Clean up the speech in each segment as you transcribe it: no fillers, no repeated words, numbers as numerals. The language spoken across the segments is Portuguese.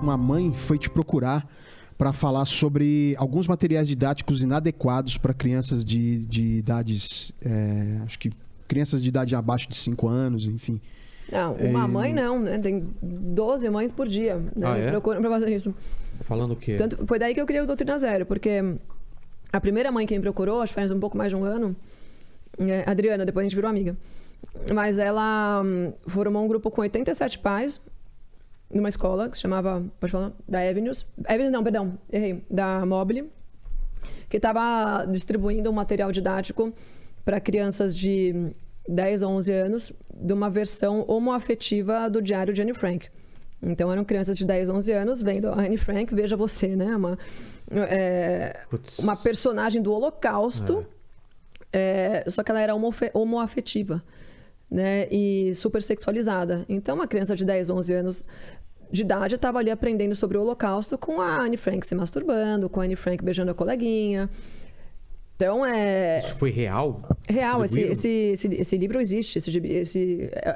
uma mãe foi te procurar para falar sobre alguns materiais didáticos inadequados para crianças de idades... acho que crianças de idade abaixo de 5 anos, enfim. Não, uma mãe não, né? Tem 12 mães por dia, né? Procuram pra fazer isso. Falando o quê? Foi daí que eu criei o Doutrina Zero, porque a primeira mãe que me procurou, acho que faz um pouco mais de um ano, a Adriana, depois a gente virou amiga. Mas ela formou um grupo com 87 pais, numa escola que se chamava, pode falar? Da Avenues. Avenues não, perdão, errei. Da Mobile, que estava distribuindo um material didático para crianças de 10 ou 11 anos, de uma versão homoafetiva do diário de Anne Frank. Então, eram crianças de 10, 11 anos vendo a Anne Frank, veja você, né? Uma personagem do Holocausto, só que ela era homoafetiva, né? E super sexualizada. Então, uma criança de 10, 11 anos de idade estava ali aprendendo sobre o Holocausto com a Anne Frank se masturbando, com a Anne Frank beijando a coleguinha. Então, Isso foi real? Real, esse livro existe.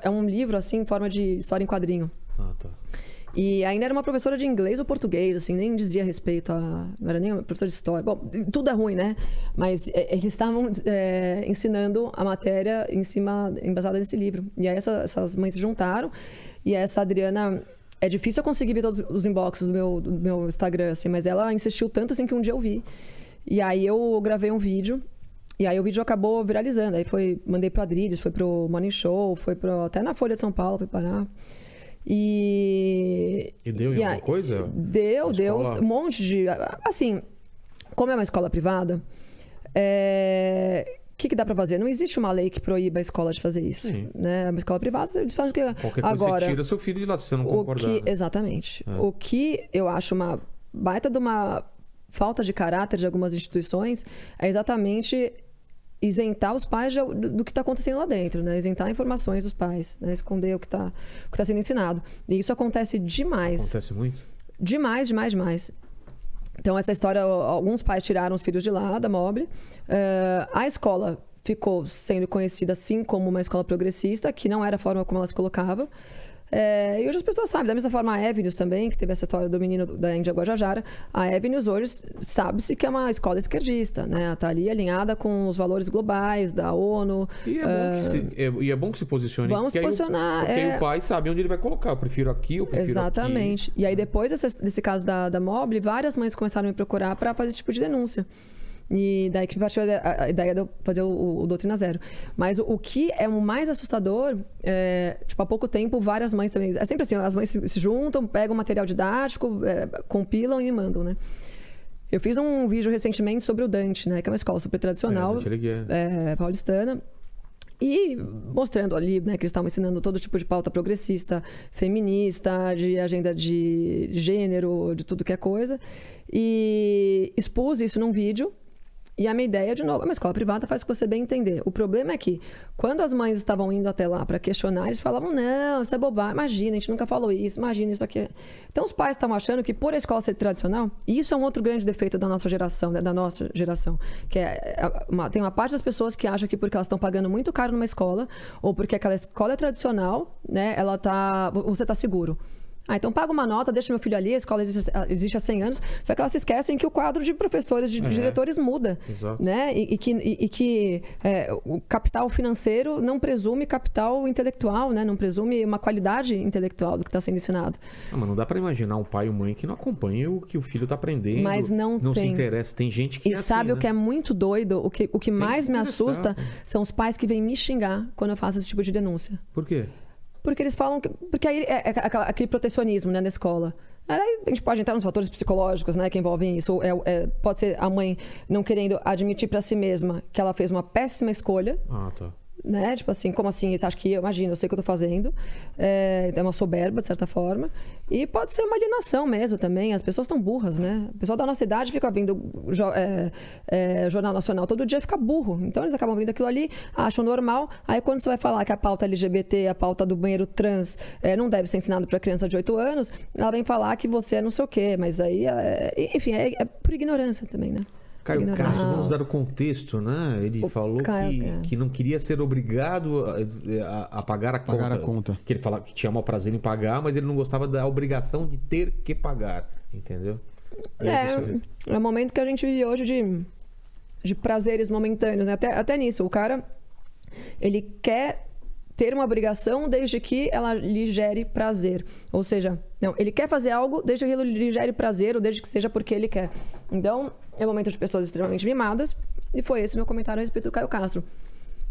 É um livro, assim, em forma de história em quadrinho. Ah, tá. E ainda era uma professora de inglês ou português, assim, nem dizia respeito a... Não era nem uma professora de história. Bom, tudo é ruim, né? Mas eles estavam ensinando a matéria embasada nesse livro. E aí essas mães se juntaram. E essa Adriana... É difícil eu conseguir ver todos os inboxes do meu Instagram, assim, mas ela insistiu tanto, assim, que um dia eu vi. E aí eu gravei um vídeo, e aí o vídeo acabou viralizando. Aí mandei pro Adriles, foi pro Morning Show, até na Folha de São Paulo, foi parar. E deu em alguma coisa? Deu um monte de... Assim, como é uma escola privada, o que dá pra fazer? Não existe uma lei que proíba a escola de fazer isso. Né? Uma escola privada, eles fazem o que... Qualquer coisa você tira seu filho de lá, se você não concordar. Exatamente. O que eu acho uma baita de uma falta de caráter de algumas instituições é exatamente isentar os pais do que está acontecendo lá dentro, né? Isentar informações dos pais, né? Esconder o que tá sendo ensinado. E isso acontece demais. Acontece muito? Demais, demais, demais. Então, essa história, alguns pais tiraram os filhos de lá, da Mobile. A escola ficou sendo conhecida, sim, como uma escola progressista, que não era a forma como ela se colocava. E hoje as pessoas sabem, da mesma forma a Avenues também, que teve essa história do menino da Índia Guajajara, a Avenues hoje sabe-se que é uma escola esquerdista, né? Ela está ali alinhada com os valores globais da ONU. E é bom que se posicione. Vamos posicionar. Porque aí o pai sabe onde ele vai colocar. Eu prefiro aqui, eu prefiro Exatamente. Aqui. E aí depois desse caso da Mobile, várias mães começaram a me procurar para fazer esse tipo de denúncia. E daí que partiu a ideia de eu fazer o Doutrina Zero. Mas o que é o mais assustador, há pouco tempo, várias mães também... É sempre assim, as mães se juntam, pegam material didático, compilam e mandam, né? Eu fiz um vídeo recentemente sobre o Dante, né? Que é uma escola super tradicional, paulistana. E mostrando ali, né, que eles estavam ensinando todo tipo de pauta progressista, feminista, de agenda de gênero, de tudo que é coisa. E expus isso num vídeo. E a minha ideia, de novo, é uma escola privada, faz o que você bem entender. O problema é que, quando as mães estavam indo até lá para questionar, eles falavam, não, isso é bobagem, imagina, a gente nunca falou isso, imagina isso aqui. Então, os pais estavam achando que, por a escola ser tradicional, e isso é um outro grande defeito da nossa geração, né, que tem uma parte das pessoas que acham que porque elas estão pagando muito caro numa escola, ou porque aquela escola é tradicional, né, você está seguro. Então paga uma nota, deixa meu filho ali, a escola existe há 100 anos, só que elas se esquecem que o quadro de professores, de diretores muda. Exato. Né? E que o capital financeiro não presume capital intelectual, né? Não presume uma qualidade intelectual do que está sendo ensinado. Mas não dá para imaginar um pai e uma mãe que não acompanha o que o filho está aprendendo, mas não se interessa. Tem gente que sabe assim, o que é muito doido? O que mais me assusta são os pais que vêm me xingar quando eu faço esse tipo de denúncia. Por quê? Porque eles falam porque aí aquele protecionismo, né, na escola. Aí a gente pode entrar nos fatores psicológicos, né, que envolvem isso. Pode ser a mãe não querendo admitir para si mesma que ela fez uma péssima escolha. Ah, tá. Né? Tipo assim, como assim? Você acha que imagina, eu sei o que eu tô fazendo. É uma soberba, de certa forma. E pode ser uma alienação mesmo também. As pessoas estão burras, né? O pessoal da nossa idade fica vendo Jornal Nacional todo dia, fica burro. Então eles acabam vendo aquilo ali, acham normal. Aí quando você vai falar que a pauta LGBT, a pauta do banheiro trans não deve ser ensinado para criança de 8 anos, ela vem falar que você é não sei o quê. Mas aí, enfim, é por ignorância também, né? Caio ignorar. Castro, vamos dar o contexto, né? Ele falou que não queria ser obrigado a pagar a conta. Pagar a conta. Que ele falava que tinha mau prazer em pagar, mas ele não gostava da obrigação de ter que pagar, entendeu? É o momento que a gente vive hoje de prazeres momentâneos, né? Até nisso, o cara, ele quer ter uma obrigação desde que ela lhe gere prazer. Ou seja, não, ele quer fazer algo desde que ele lhe gere prazer ou desde que seja porque ele quer. Então, é um momento de pessoas extremamente mimadas e foi esse meu comentário a respeito do Caio Castro.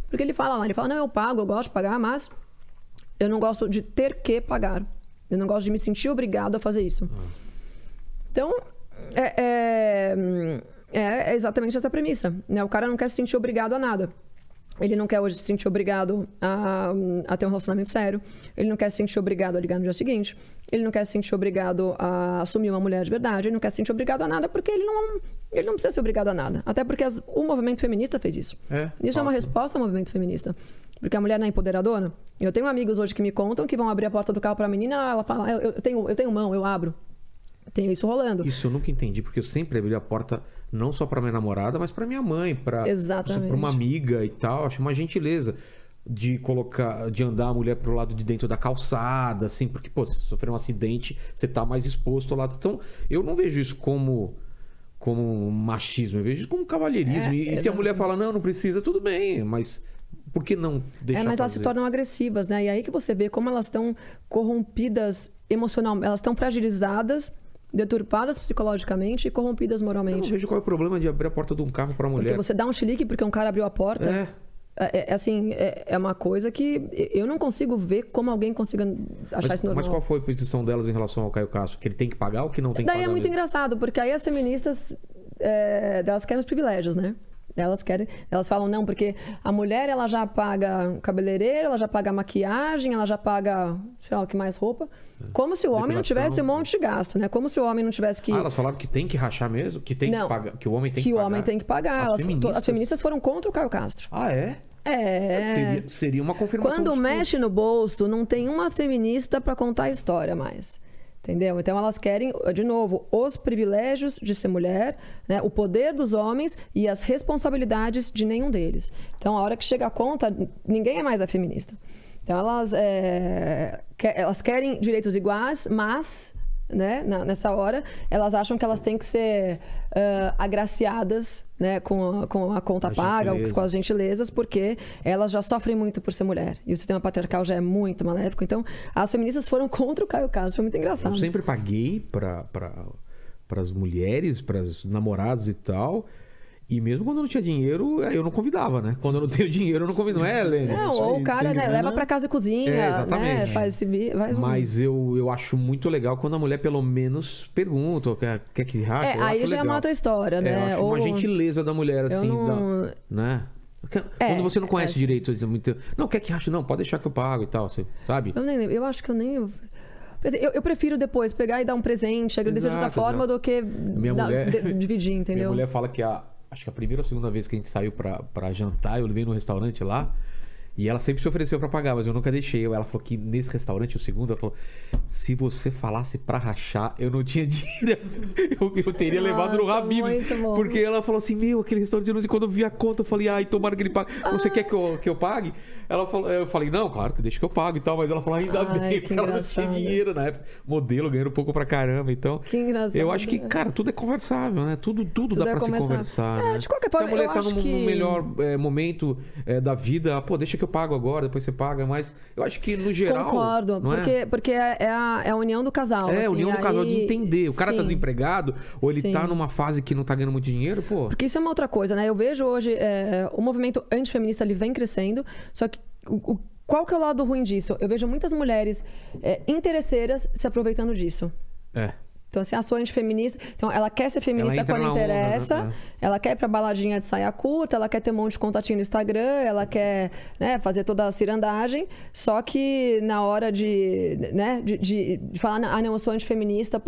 Porque ele fala, não, eu pago, eu gosto de pagar, mas eu não gosto de ter que pagar. Eu não gosto de me sentir obrigado a fazer isso. Então, é exatamente essa premissa, né? O cara não quer se sentir obrigado a nada. Ele não quer hoje se sentir obrigado a ter um relacionamento sério. Ele não quer se sentir obrigado a ligar no dia seguinte. Ele não quer se sentir obrigado a assumir uma mulher de verdade. Ele não quer se sentir obrigado a nada porque ele não precisa ser obrigado a nada. Até porque o movimento feminista fez isso. Isso é uma resposta ao movimento feminista. Porque a mulher não é empoderadora. Eu tenho amigos hoje que me contam que vão abrir a porta do carro para a menina, ela fala, eu tenho mão, eu abro. Tem isso rolando. Isso eu nunca entendi, porque eu sempre abri a porta não só para minha namorada, mas para minha mãe, para uma amiga e tal. Acho uma gentileza de andar a mulher pro lado de dentro da calçada, assim, porque, pô, se sofrer um acidente, você tá mais exposto lá. Então, eu não vejo isso como machismo, eu vejo isso como cavalheirismo. E se a mulher fala, não precisa, tudo bem, mas por que não deixar mas elas se tornam agressivas, né? E aí que você vê como elas estão corrompidas emocionalmente, elas estão fragilizadas, deturpadas psicologicamente e corrompidas moralmente. Eu não vejo qual é o problema de abrir a porta de um carro para mulher. Porque você dá um chilique porque um cara abriu a porta. É uma coisa que eu não consigo ver como alguém consiga achar isso normal. Mas qual foi a posição delas em relação ao Caio Castro? Que ele tem que pagar ou que não tem que pagar? Daí é muito engraçado, porque aí as feministas, elas querem os privilégios, né? Elas falam, não, porque a mulher, ela já paga cabeleireiro, ela já paga maquiagem, ela já paga, sei lá, o que mais, roupa. Como se o homem não tivesse um monte de gasto, né? Como se o homem não tivesse que... elas falaram que tem que rachar mesmo? Que tem que pagar? Que o homem tem que pagar? Que o homem tem que pagar. As feministas foram contra o Caio Castro. Ah, é? Seria uma confirmação. Quando mexe no bolso, não tem uma feminista para contar a história mais. Entendeu? Então elas querem, de novo, os privilégios de ser mulher, né? O poder dos homens e as responsabilidades de nenhum deles. Então, a hora que chega a conta, ninguém é mais a feminista. Então, elas querem direitos iguais, mas, né, nessa hora, elas acham que elas têm que ser agraciadas, né, com a conta paga, com as gentilezas, porque elas já sofrem muito por ser mulher. E o sistema patriarcal já é muito maléfico. Então, as feministas foram contra o Caio Castro. Foi muito engraçado. Eu sempre paguei para as mulheres, para as namoradas e tal. E mesmo quando eu não tinha dinheiro, eu não convidava, né? Quando eu não tenho dinheiro, eu não convido. Não é, Helene? Não, ou o cara, né, leva pra casa e cozinha, exatamente. Né? Faz Mas eu acho muito legal quando a mulher pelo menos pergunta, quer que rache? Aí já é uma outra história, né? Eu acho uma gentileza da mulher, assim, né? Quando você não conhece direito, não, quer que rache? Não, pode deixar que eu pago e tal, você sabe? Eu acho que eu nem... Eu prefiro depois pegar e dar um presente, agradecer de outra forma do que dividir, entendeu? Minha mulher fala que acho que a primeira ou segunda vez que a gente saiu pra jantar, eu levei no restaurante lá, e ela sempre se ofereceu pra pagar, mas eu nunca deixei. Ela falou que nesse restaurante, o segundo, ela falou, se você falasse pra rachar, eu não tinha dinheiro. Eu teria levado no Habib's. Porque ela falou assim, aquele restaurante, quando eu vi a conta, eu falei, ai, tomara que ele pague. Você quer que eu pague? Eu falei, não, claro, deixa que eu pago e tal. Mas ela falou, ainda bem, porque ela não tinha dinheiro na época. Modelo, ganhando um pouco pra caramba. Então, que engraçado. Eu acho que, cara, tudo é conversável, né? Tudo dá pra se conversar. Né? De qualquer forma, se a mulher tá no melhor momento da vida, deixa que eu pago agora, depois você paga. Mas eu acho que, no geral... Concordo, porque é a união do casal. A união do casal de entender. O cara tá desempregado, ou ele tá numa fase que não tá ganhando muito dinheiro, pô. Porque isso é uma outra coisa, né? Eu vejo hoje, o movimento antifeminista, ele vem crescendo, só que qual que é o lado ruim disso? Eu vejo muitas mulheres interesseiras se aproveitando disso. Então, assim, a sua antifeminista... Então, ela quer ser feminista quando interessa, onda, né? Ela quer ir pra baladinha de saia curta, ela quer ter um monte de contatinho no Instagram, ela quer, né, fazer toda a cirandagem, só que na hora de falar, não, eu sou antifeminista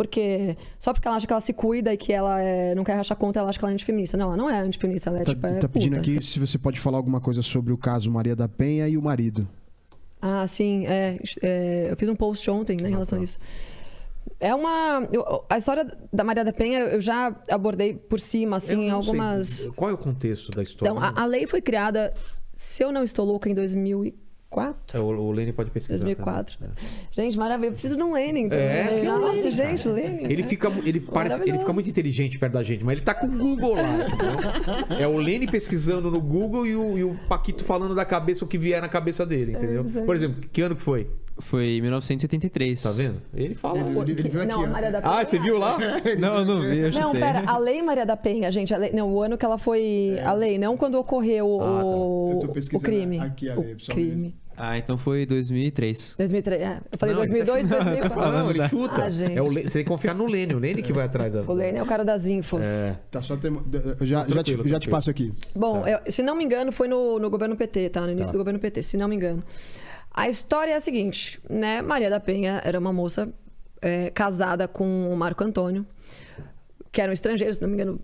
só porque ela acha que ela se cuida e que ela não quer rachar conta, ela acha que ela é antifeminista. Não, ela não é antifeminista, ela é tá pedindo aqui se você pode falar alguma coisa sobre o caso Maria da Penha e o marido. Ah, sim, eu fiz um post ontem, né, em relação a isso. A história da Maria da Penha eu já abordei por cima, assim, algumas... Sei. Qual é o contexto da história? Então, a lei foi criada, se eu não estou louca, em 2004. O Lênin pode pesquisar. 2004. Gente, maravilha. Eu preciso de um Lênin. Nossa, gente, Lênin. Ele fica muito inteligente perto da gente, mas ele tá com o Google lá, entendeu? É o Lênin pesquisando no Google e o Paquito falando da cabeça o que vier na cabeça dele, entendeu? Por exemplo, que ano que foi? Foi em 1983. Tá vendo? Ele fala. Ele viu aqui, Não, ó. Maria da Penha. Ah, você viu lá? Não, não vi, eu Não, chutei. pera, a Lei Maria da Penha, gente, não, o ano que ela foi... A lei, não quando ocorreu Eu tô o pesquisando crime. aqui a lei, o pessoal. crime. Ah, então foi 2003. 2003, eu falei Não, 2002, 2004. Não, ele chuta. Ah, gente. Você tem que confiar no Lênin. O Lênin que vai atrás da... O Lênin é o cara das infos. Tá só eu já Tranquilo. te passo aqui. Bom, se não me engano, foi no governo PT, tá? No início do governo PT, se não me engano. A história é a seguinte, né? Maria da Penha era uma moça casada com o Marco Antônio, que eram estrangeiros, se não me engano.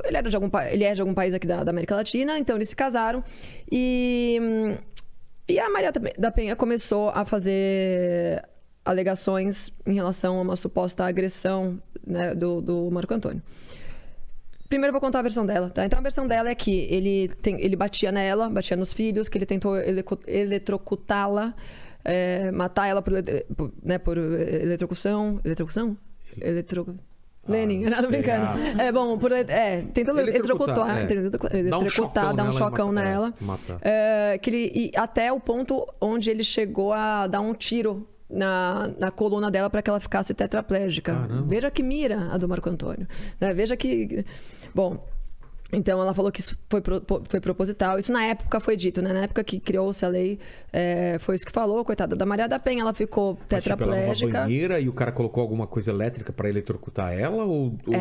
Ele é de algum país aqui da América Latina, então eles se casaram. E a Maria da Penha começou a fazer alegações em relação a uma suposta agressão, né, do Marco Antônio. Primeiro eu vou contar a versão dela, tá? Então a versão dela é que ele batia nela, batia nos filhos, que ele tentou eletrocutá-la, matar ela por eletrocução? Lênin, nada brincando. Tentou eletrocutar, dar um chocão nela. Até o ponto onde ele chegou a dar um tiro na coluna dela para que ela ficasse tetraplégica. Caramba. Veja que mira a do Marco Antônio. Né? Veja que... Bom, então ela falou que isso foi proposital. Isso na época foi dito, né? Na época que criou-se a lei, foi isso que falou. Coitada da Maria da Penha, ela ficou tetraplégica. Tipo, ela numa banheira e o cara colocou alguma coisa elétrica para eletrocutar ela?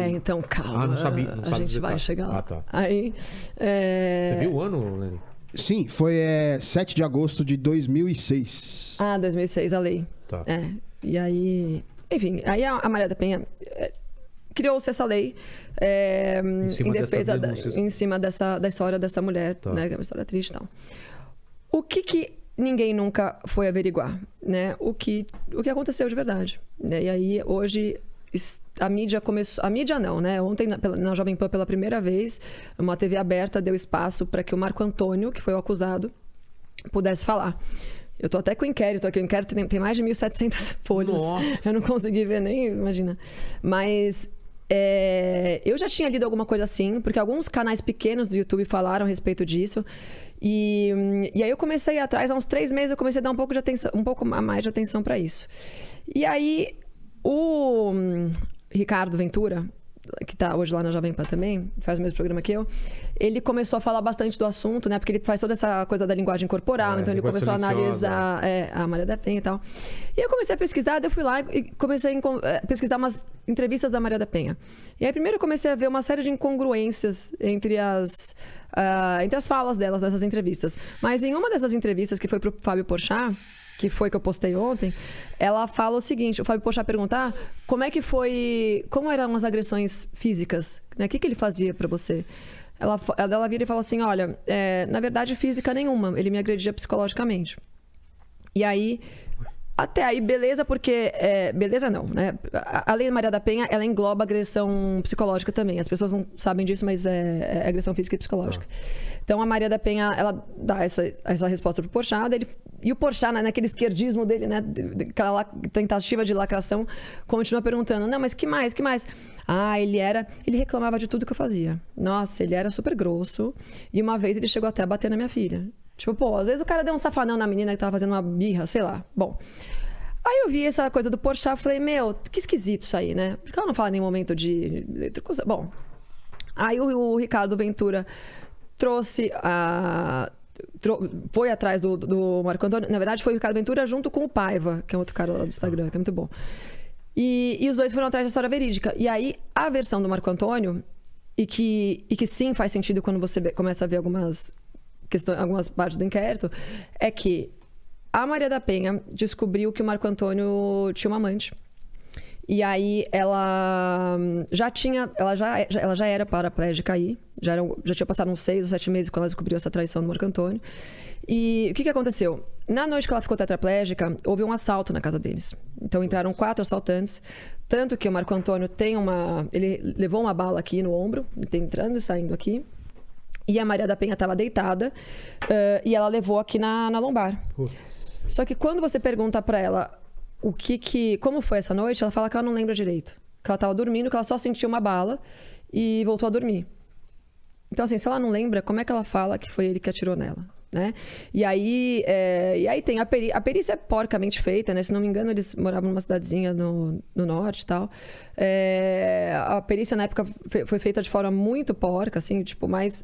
Então calma. Não sabia a gente vai chegar lá. Tá. Aí, Você viu o ano, Lênin? Sim, foi 7 de agosto de 2006. 2006, a lei. Tá. E aí... Enfim, aí a Maria da Penha... criou-se essa lei em defesa em cima da história dessa mulher, né? Que é uma história triste e tal. O que ninguém nunca foi averiguar, né? O que aconteceu de verdade, né? E aí hoje a mídia começou... A mídia não, né? Ontem na Jovem Pan pela primeira vez, uma TV aberta deu espaço para que o Marco Antônio, que foi o acusado, pudesse falar. Eu tô até com o inquérito aqui. O inquérito tem mais de 1.700 folhas. Nossa. Eu não consegui ver nem, imagina. Mas eu já tinha lido alguma coisa assim, porque alguns canais pequenos do YouTube falaram a respeito disso. E aí eu comecei a ir atrás, há uns 3 meses eu comecei a dar um pouco mais de atenção para isso. E aí o Ricardo Ventura, que tá hoje lá na Jovem Pan também, faz o mesmo programa que eu, ele começou a falar bastante do assunto, né? Porque ele faz toda essa coisa da linguagem corporal, então ele começou a analisar a Maria da Penha e tal. E eu comecei a pesquisar, eu fui lá e comecei a pesquisar umas entrevistas da Maria da Penha. E aí primeiro eu comecei a ver uma série de incongruências entre as falas delas nessas entrevistas. Mas em uma dessas entrevistas, que foi pro Fábio Porchat, que foi que eu postei ontem, ela fala o seguinte, o Fábio Porchat perguntar como eram as agressões físicas, né? O que ele fazia pra você? Ela vira e fala assim, olha, na verdade física nenhuma, ele me agredia psicologicamente. E aí, até aí, beleza, porque... beleza não, né? A Lei Maria da Penha, ela engloba agressão psicológica também. As pessoas não sabem disso, mas é agressão física e psicológica. Então, a Maria da Penha, ela dá essa resposta pro Porchat, e o Porchat, naquele esquerdismo dele, né? Aquela tentativa de lacração, continua perguntando, não, mas que mais? Ele reclamava de tudo que eu fazia. Nossa, ele era super grosso. E uma vez ele chegou até a bater na minha filha. Tipo, às vezes o cara deu um safanão na menina que tava fazendo uma birra, sei lá. Bom, aí eu vi essa coisa do Porchat e falei, que esquisito isso aí, né? Porque ela não fala em nenhum momento de... Bom, aí o Ricardo Ventura foi atrás do Marco Antônio. Na verdade, foi o Ricardo Ventura junto com o Paiva, que é outro cara lá do Instagram, que é muito bom. E os dois foram atrás da história verídica. E aí, a versão do Marco Antônio, e que sim faz sentido quando você começa a ver algumas partes do inquérito, é que a Maria da Penha descobriu que o Marco Antônio tinha uma amante. E aí ela já era paraplégica aí. Já tinha passado uns 6 ou 7 meses quando ela descobriu essa traição do Marco Antônio. E o que aconteceu? Na noite que ela ficou tetraplégica, houve um assalto na casa deles. Então entraram 4 assaltantes. Tanto que o Marco Antônio ele levou uma bala aqui no ombro, ele tá entrando e saindo aqui. E a Maria da Penha estava deitada e ela levou aqui na lombar. Só que quando você pergunta para ela como foi essa noite, ela fala que ela não lembra direito. Que ela estava dormindo, que ela só sentiu uma bala e voltou a dormir. Então, assim, se ela não lembra, como é que ela fala que foi ele que atirou nela? Né? E aí tem a perícia é porcamente feita, né? Se não me engano, eles moravam numa cidadezinha no norte e tal. A perícia na época foi feita de forma muito porca, assim, tipo, mas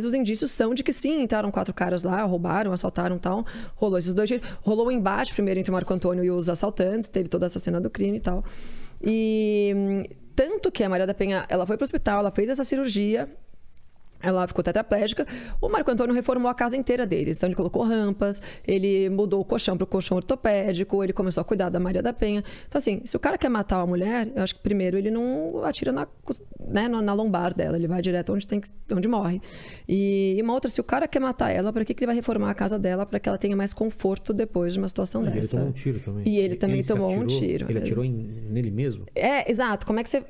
os indícios são de que sim, entraram 4 caras lá, roubaram, assaltaram e tal. Rolou esses 2 tiros. Rolou um embate primeiro entre o Marco Antônio e os assaltantes, teve toda essa cena do crime e tal. E tanto que a Maria da Penha, ela foi pro hospital, ela fez essa cirurgia. Ela ficou tetraplégica. O Marco Antônio reformou a casa inteira deles. Então, ele colocou rampas, ele mudou o colchão para o colchão ortopédico, ele começou a cuidar da Maria da Penha. Então, assim, se o cara quer matar uma mulher, eu acho que primeiro ele não atira na lombar dela, ele vai direto onde morre. E uma outra, se o cara quer matar ela, para que ele vai reformar a casa dela para que ela tenha mais conforto depois de uma situação dessa? Ele tomou um tiro também. E ele também tomou um tiro. Ele atirou nele mesmo? Exato. Como é que você...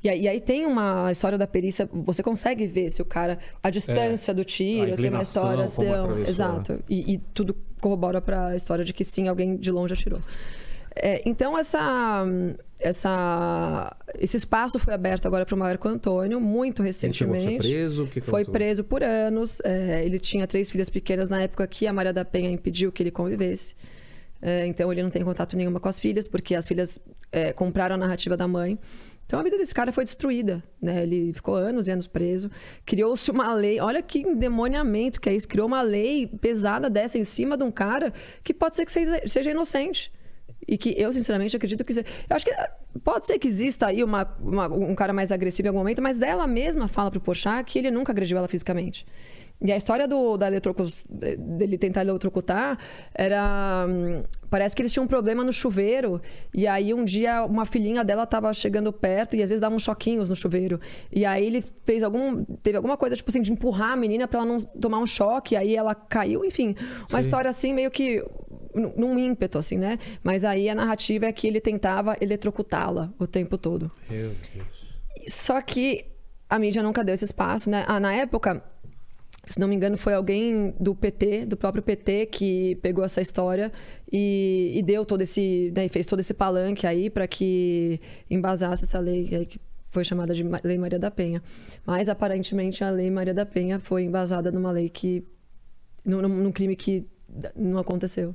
E aí tem uma história da perícia, você consegue ver se o cara, a distância do tiro, tem uma história assim, exato. E tudo corrobora para a história de que sim, alguém de longe atirou. Então esse espaço foi aberto agora para o Marco Antônio, muito recentemente. Ele chegou a ser preso? Foi preso por anos. Ele tinha 3 filhas pequenas na época que a Maria da Penha impediu que ele convivesse. Então ele não tem contato nenhuma com as filhas, porque as filhas compraram a narrativa da mãe. Então a vida desse cara foi destruída, né? Ele ficou anos e anos preso. Criou-se uma lei, olha que endemoniamento que é isso. Criou uma lei pesada dessa em cima de um cara que pode ser que seja inocente. E que eu, sinceramente, acredito que... Eu acho que pode ser que exista aí um cara mais agressivo em algum momento, mas ela mesma fala pro Porchat que ele nunca agrediu ela fisicamente. E a história dele tentar eletrocutar era... Parece que eles tinham um problema no chuveiro. E aí, um dia, uma filhinha dela estava chegando perto e às vezes dava uns choquinhos no chuveiro. E aí, ele teve alguma coisa, tipo assim, de empurrar a menina para ela não tomar um choque. E aí, ela caiu. Enfim, uma história assim, meio que... num ímpeto, assim, né? Mas aí, a narrativa é que ele tentava eletrocutá-la o tempo todo. Meu Deus. Só que a mídia nunca deu esse espaço, né? Na época... Se não me engano, foi alguém do PT, do próprio PT, que pegou essa história e deu todo esse... Né, fez todo esse palanque aí para que embasasse essa lei aí que foi chamada de Lei Maria da Penha. Mas, aparentemente, a Lei Maria da Penha foi embasada numa lei que... num crime que não aconteceu.